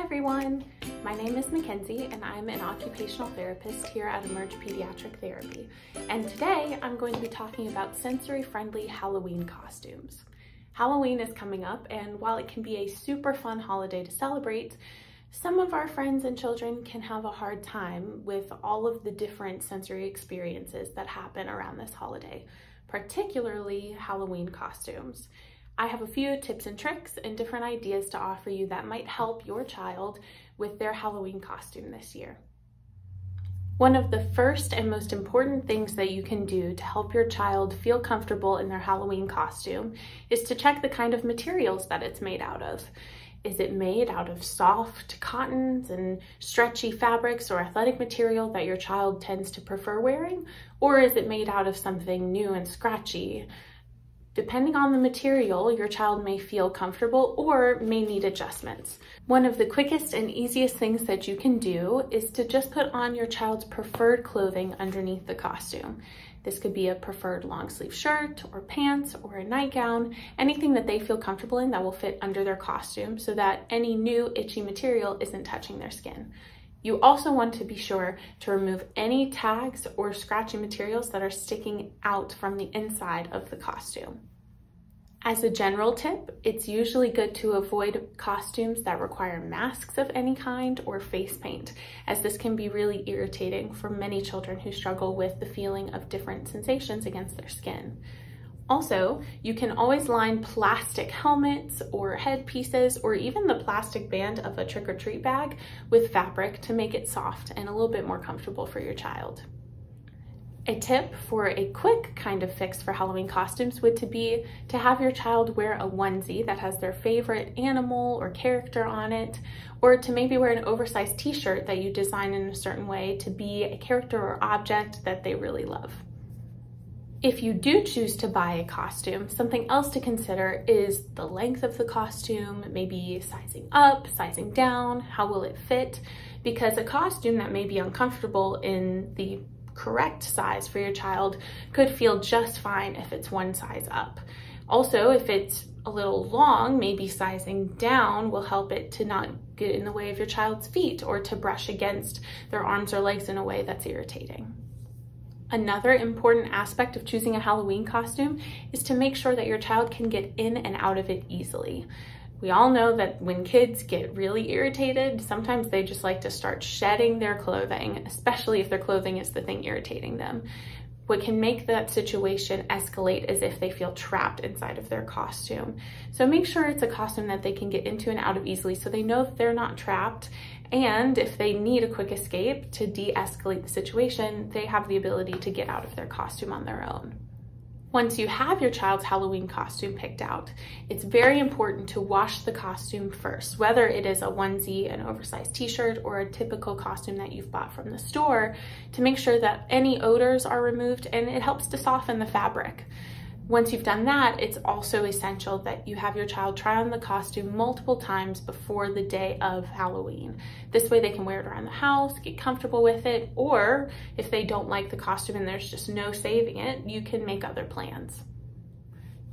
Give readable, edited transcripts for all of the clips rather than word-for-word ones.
everyone, my name is Mackenzie and I'm an occupational therapist here at Emerge Pediatric Therapy. And today I'm going to be talking about sensory-friendly Halloween costumes. Halloween is coming up, and while it can be a super fun holiday to celebrate, some of our friends and children can have a hard time with all of the different sensory experiences that happen around this holiday, particularly Halloween costumes. I have a few tips and tricks and different ideas to offer you that might help your child with their Halloween costume this year. One of the first and most important things that you can do to help your child feel comfortable in their Halloween costume is to check the kind of materials that it's made out of. Is it made out of soft cottons and stretchy fabrics or athletic material that your child tends to prefer wearing? Or is it made out of something new and scratchy? Depending on the material, your child may feel comfortable or may need adjustments. One of the quickest and easiest things that you can do is to just put on your child's preferred clothing underneath the costume. This could be a preferred long sleeve shirt or pants or a nightgown, anything that they feel comfortable in that will fit under their costume so that any new itchy material isn't touching their skin. You also want to be sure to remove any tags or scratchy materials that are sticking out from the inside of the costume. As a general tip, it's usually good to avoid costumes that require masks of any kind or face paint, as this can be really irritating for many children who struggle with the feeling of different sensations against their skin. Also, you can always line plastic helmets or headpieces or even the plastic band of a trick-or-treat bag with fabric to make it soft and a little bit more comfortable for your child. A tip for a quick kind of fix for Halloween costumes would be to have your child wear a onesie that has their favorite animal or character on it, or to maybe wear an oversized t-shirt that you design in a certain way to be a character or object that they really love. If you do choose to buy a costume, something else to consider is the length of the costume, maybe sizing up, sizing down, how will it fit? Because a costume that may be uncomfortable in the correct size for your child could feel just fine if it's one size up. Also, if it's a little long, maybe sizing down will help it to not get in the way of your child's feet or to brush against their arms or legs in a way that's irritating. Another important aspect of choosing a Halloween costume is to make sure that your child can get in and out of it easily. We all know that when kids get really irritated, sometimes they just like to start shedding their clothing, especially if their clothing is the thing irritating them. What can make that situation escalate is if they feel trapped inside of their costume. So make sure it's a costume that they can get into and out of easily so they know that they're not trapped. And if they need a quick escape to de-escalate the situation, they have the ability to get out of their costume on their own. Once you have your child's Halloween costume picked out, it's very important to wash the costume first, whether it is a onesie, an oversized t-shirt, or a typical costume that you've bought from the store, to make sure that any odors are removed and it helps to soften the fabric. Once you've done that, it's also essential that you have your child try on the costume multiple times before the day of Halloween. This way they can wear it around the house, get comfortable with it, or if they don't like the costume and there's just no saving it, you can make other plans.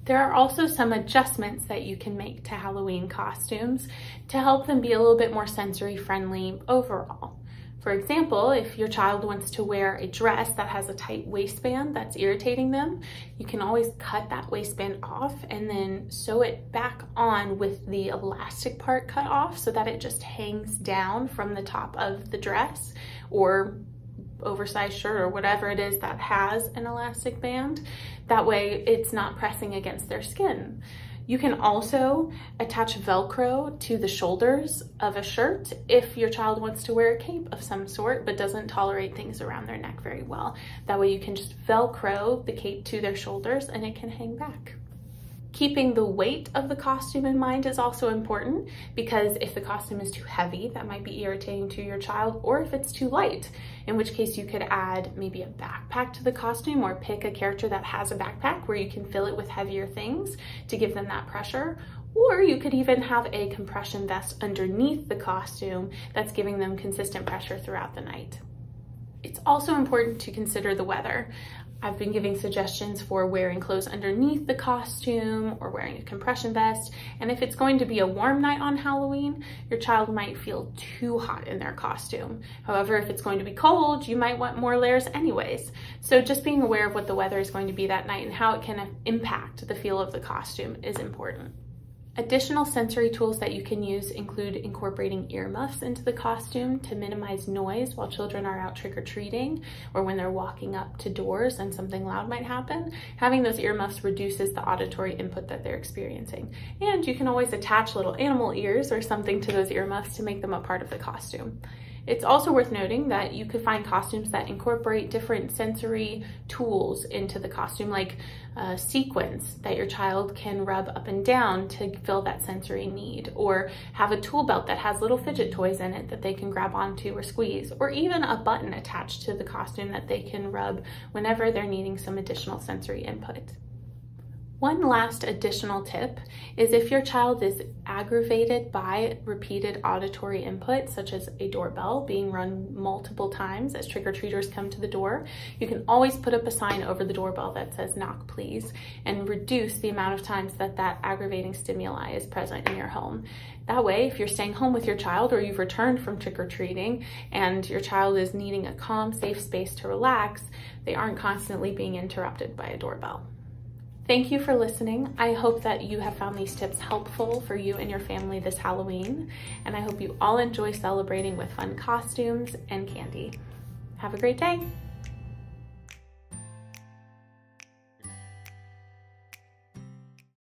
There are also some adjustments that you can make to Halloween costumes to help them be a little bit more sensory friendly overall. For example, if your child wants to wear a dress that has a tight waistband that's irritating them, you can always cut that waistband off and then sew it back on with the elastic part cut off so that it just hangs down from the top of the dress or oversized shirt or whatever it is that has an elastic band. That way it's not pressing against their skin. You can also attach Velcro to the shoulders of a shirt if your child wants to wear a cape of some sort but doesn't tolerate things around their neck very well. That way you can just Velcro the cape to their shoulders and it can hang back. Keeping the weight of the costume in mind is also important, because if the costume is too heavy, that might be irritating to your child, or if it's too light, in which case you could add maybe a backpack to the costume or pick a character that has a backpack where you can fill it with heavier things to give them that pressure. Or you could even have a compression vest underneath the costume that's giving them consistent pressure throughout the night. It's also important to consider the weather. I've been giving suggestions for wearing clothes underneath the costume or wearing a compression vest. And if it's going to be a warm night on Halloween, your child might feel too hot in their costume. However, if it's going to be cold, you might want more layers anyways. So just being aware of what the weather is going to be that night and how it can impact the feel of the costume is important. Additional sensory tools that you can use include incorporating earmuffs into the costume to minimize noise while children are out trick-or-treating or when they're walking up to doors and something loud might happen. Having those earmuffs reduces the auditory input that they're experiencing. And you can always attach little animal ears or something to those earmuffs to make them a part of the costume. It's also worth noting that you could find costumes that incorporate different sensory tools into the costume, like sequins that your child can rub up and down to fill that sensory need, or have a tool belt that has little fidget toys in it that they can grab onto or squeeze, or even a button attached to the costume that they can rub whenever they're needing some additional sensory input. One last additional tip is if your child is aggravated by repeated auditory input, such as a doorbell being rung multiple times as trick-or-treaters come to the door, you can always put up a sign over the doorbell that says "knock please" and reduce the amount of times that that aggravating stimuli is present in your home. That way, if you're staying home with your child or you've returned from trick-or-treating and your child is needing a calm, safe space to relax, they aren't constantly being interrupted by a doorbell. Thank you for listening. I hope that you have found these tips helpful for you and your family this Halloween, and I hope you all enjoy celebrating with fun costumes and candy. Have a great day.